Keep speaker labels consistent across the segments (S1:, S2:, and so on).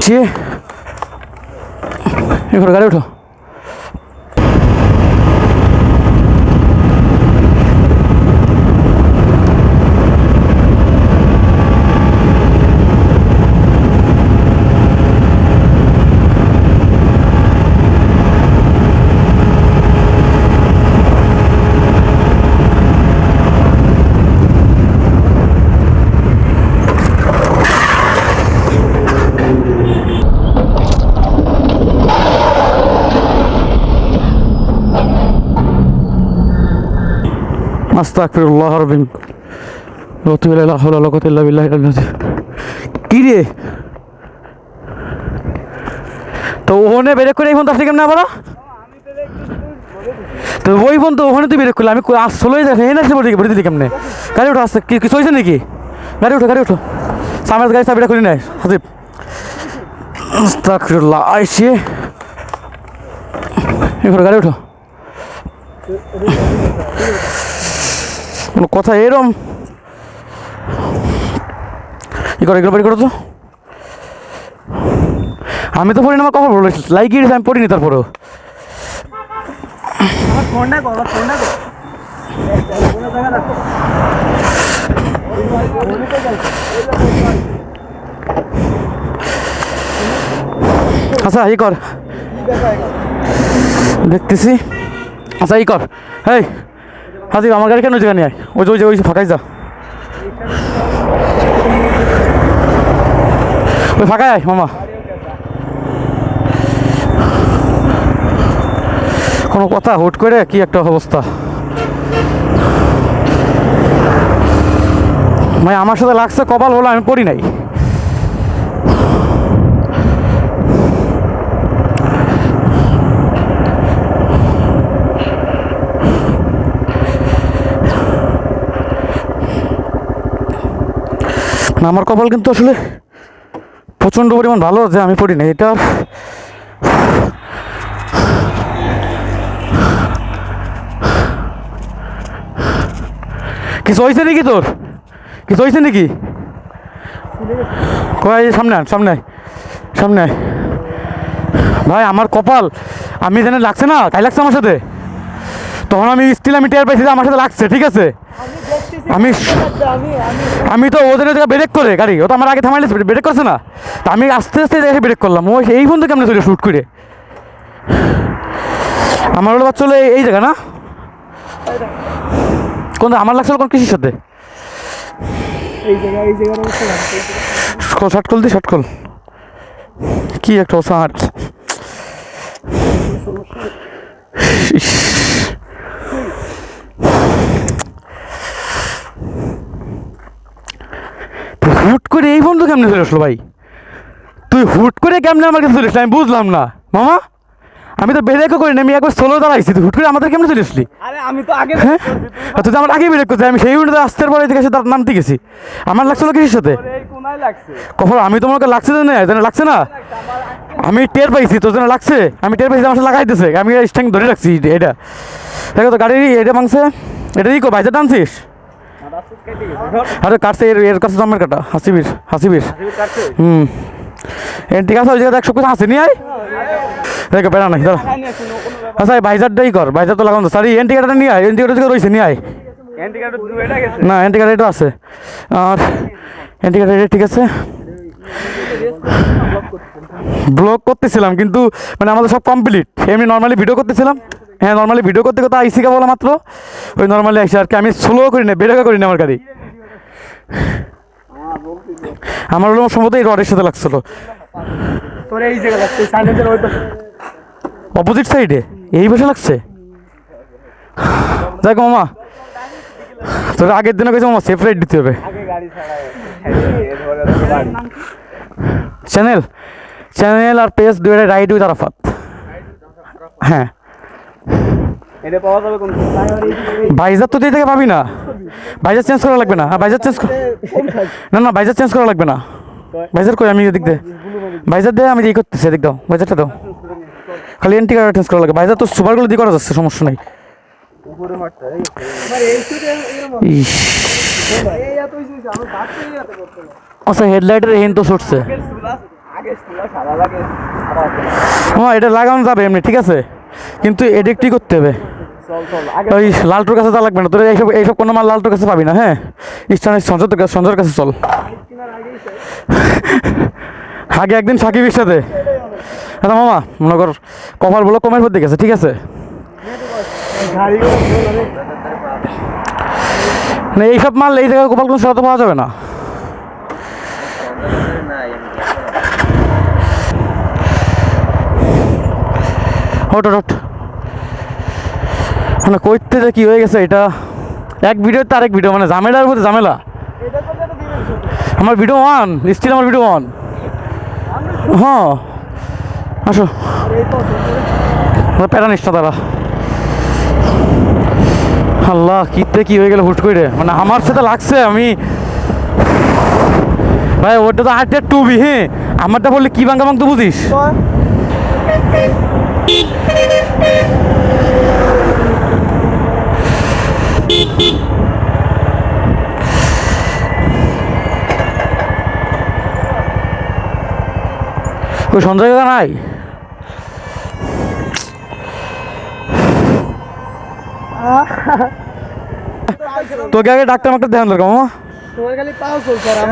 S1: ছি এবার গাড়ি ওঠো। আস্তাগফিরুল্লাহ রাব্বিল লা হাওলা ওয়ালা কুওয়াতা ইল্লা বিল্লাহিল আলিয়্যিল আযীম। কি রে তো ওখানে ব্রেক করে এই ফোন তো আসলে কেমন আবার তো ওই ফোন তো ওখানে তুই ব্রেক করলে আমি আসলে এই না সে বলে দিলি কেমনে? গাড়ি ওঠো আসতে কিছু হয়েছে নাকি? গাড়ি ওঠো সামনের গাড়ি চাবিটা খুলি নাই হাসিব। আস্তাগফিরুল্লাহ আইসে এবার গাড়ি ওঠো। কোনো কথা এরম ই করো এগুলো বাড়ি করো তো। আমি তো পড়ি না, আমার কখন বলো লাইক আমি পড়িনি তারপরেও। আচ্ছা ই কর দেখতেছি। আচ্ছা ই কর এই হাজিব আমার গাড়ি কেন জায়গা নিয়ে আয় ওই ফাঁকাই যা ওই ফাঁকায় আয় মামা। কোনো কথা হুট করে কি একটা অবস্থা ভাই আমার সাথে লাগছে কপাল বলে আমি পড়ি নাই। আমার কপাল কিন্তু আসলে প্রচণ্ড পরিমাণ ভালো যে আমি পড়ি না। এটা কিছু হয়েছে নাকি তোর? কিছু হয়েছে নাকি? কয় সামনে ভাই আমার কপাল আমি জানি লাগছে না তাই লাগছে আমার সাথে। তখন আমি টের পাইছি আমার সাথে লাগছে ঠিক আছে। আমি তো ওদের ব্রেক করে গাড়ি ও তো আমার আগে থামাইলে ব্রেক করছে না, তা আমি আস্তে আস্তে দেখে ব্রেক করলাম। ও এই বন্ধু কেমন চলে শুট করে আমার হলো চলে এই জায়গা না কোন আমার লাগছিল কোন কৃষির সাথে শার্ট খোল কি একটা শার্ট হুট করে এই বন্ধু কেমনে চলে আসলো ভাই? তুই হুট করে কেমনে আমার কাছে চলে আসলি আমি বুঝলাম না মামা। আমি তো ব্রেকও করিনি, আমি একবার সোলো দাঁড়াইছি, তুই হুট করে আমাদের কেমনে চলে আসলি?
S2: আমি তো আগে
S1: তুই তো আমার আগে ব্রেক করছিস, আমি সেই উঠে আসতে পরে এদিকে তার নামতে গেছি। আমার লাগছিল কিসের সাথে কখন? আমি তোমাকে লাগছে না লাগছে না আমি টের পাইছি তোর জন্য লাগছে। আমি টের পাইছি আমার সাথে লাগাইতেছে, আমি স্ট্যান্ড ধরে রাখছি। এটা দেখো তো গাড়ি এটা ভাঙছে, এটা দিই বাইজা টানছিস? আরে কাটছে এর কাছে জমের কাটা হাসিবির ঠিক আছে। ওই জায়গায় 100 কিছু হাসি নিয়ে আয় দেখো বেড়া নাই দাঁড়া। আচ্ছা বাইজারটাই কর, বাইজার তো লাগানো সারি এন্টিকাটা নিয়ে আয়, এন্টিকাটা দিকে রয়েছে নিয়ে আয়। না এন্টিকাটা এটা আছে আর এন্টিকাটা এটা ঠিক আছে। ব্লগ করতেছিলাম কিন্তু মানে আমাদের সব কমপ্লিট, এমনি নর্মালি ভিডিও করতেছিলাম। হ্যাঁ নর্মালি ভিডিও করতে করতে আইসি বলা মাত্র ওই নর্মালি আইসি আর কি। আমি স্লো করি না বেরোকা করি না আমার গাড়ি। আমার হলো সম্ভবত এই রডের সাথে লাগছিল অপোজিট সাইডে এই বসে লাগছে। যাক মামা তোর আগের দিনে গেছে মামা সেফ রাইড দিতে হবে। চ্যানেল আর পেজ দুইটা রাইড উইথ আরাফাত। হ্যাঁ বাইজার তো দিয়ে থেকে পাবি না, বাইজার চেঞ্জ করা লাগবে না। বাইজার চেঞ্জ না বাইজার চেঞ্জ করা লাগবে না। বাইজার কই আমি এদিক দে বাইজার দে আমি দিয়ে করতেছি এদিক দাও বাইজারটা দাও, খালি এন্টি কার্ড চেঞ্জ করা লাগে। বাইজার তো সুপারগুলো দিয়ে করা যাচ্ছে সমস্যা নেই। আচ্ছা হেডলাইটের হেন তো ছুটছে হ্যাঁ এটা লাগানো যাবে এমনি ঠিক আছে, কিন্তু এডিক্টই করতে হবে। ওই লালটুর কাছে যা লাগবে না তোর, এইসব এইসব কোনো মাল লালটুর কাছে পাবি না। হ্যাঁ স্টানের সঞ্জয়ের কাছে চল, আগে একদিন সাকিবের সাথে। আচ্ছা মামা মনে কর কপাল বলো কমের পর দেখেছে ঠিক আছে, মানে এইসব মাল এই জায়গায় কপাল কোনো সরাতে পাওয়া যাবে না। হট হট মানে কইতে যে কী হয়ে গেছে এটা, এক ভিডিও তো আরেক ভিডিও, মানে ঝামেলার মধ্যে ঝামেলা। আমার ভিডিও ওয়ান, স্টিল আমার ভিডিও ওয়ান। হ্যাঁ আসো প্যারা নিস না তারা। আল্লাহ কিতে কি হয়ে গেল হুট করে, মানে আমার সাথে লাগছে। আমি ভাই ওটা তো আটের টুবি, হ্যাঁ আমারটা বললে কি বাঙ্গা বাং তো বুঝিস। ওই সঞ্জয় কাকা নাই, তোকে আগে ডাক্তার মাক্তার দেখান দরকার মামা।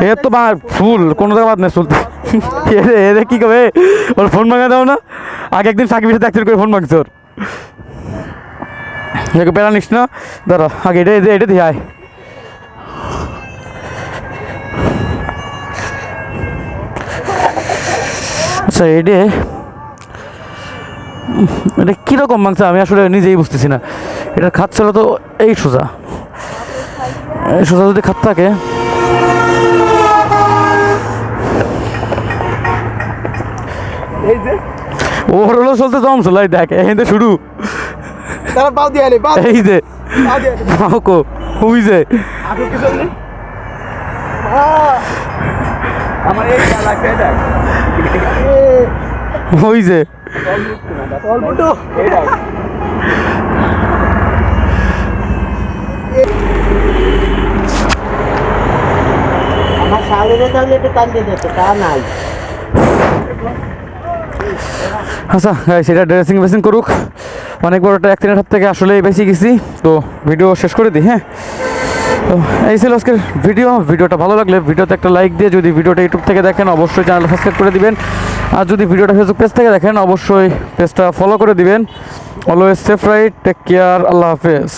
S1: এর তো ফুল কোনো জায়গা বাদ নেই চলতে। এরে কি কবে ওর ফোন ভাঙা দাও না, আগে একদিন সাকিবের সাথে অ্যাক্সিডেন্ট করে ফোন ভাঙছে ওর। প্যারা নিস না দাঁড়া, আগে এটা এটা দিয়ে আয়। আচ্ছা এটা এটা কীরকম মাংস আমি আসলে নিজেই বুঝতেছি না। এটার খাত ছিল তো এই সোজা, এই সোজা যদি খাত থাকে ওর হলো চলতে জম ছিল। এই দেখ এই যে শুরু, এই যে কো হুই যে ওই যে
S2: আমার শালের তাহলে একটু টান দিয়ে দিতে তা নাই।
S1: আচ্ছা সেটা ড্রেসিং বেসিং করুক, অনেক বড় একটা অ্যাক্সিডেন্ট হাত থেকে আসলে বেশি গেছি। তো ভিডিও শেষ করে দিই। হ্যাঁ তো এই ছিল আজকের ভিডিওটা ভালো লাগলে ভিডিওতে একটা লাইক দিয়ে, যদি ভিডিওটা ইউটিউব থেকে দেখেন অবশ্যই চ্যানেলটা সাবস্ক্রাইব করে দিবেন, আর যদি ভিডিওটা ফেসবুক পেজ থেকে দেখেন অবশ্যই পেজটা ফলো করে দিবেন। Always safe right, take care, আল্লাহ হাফেজ।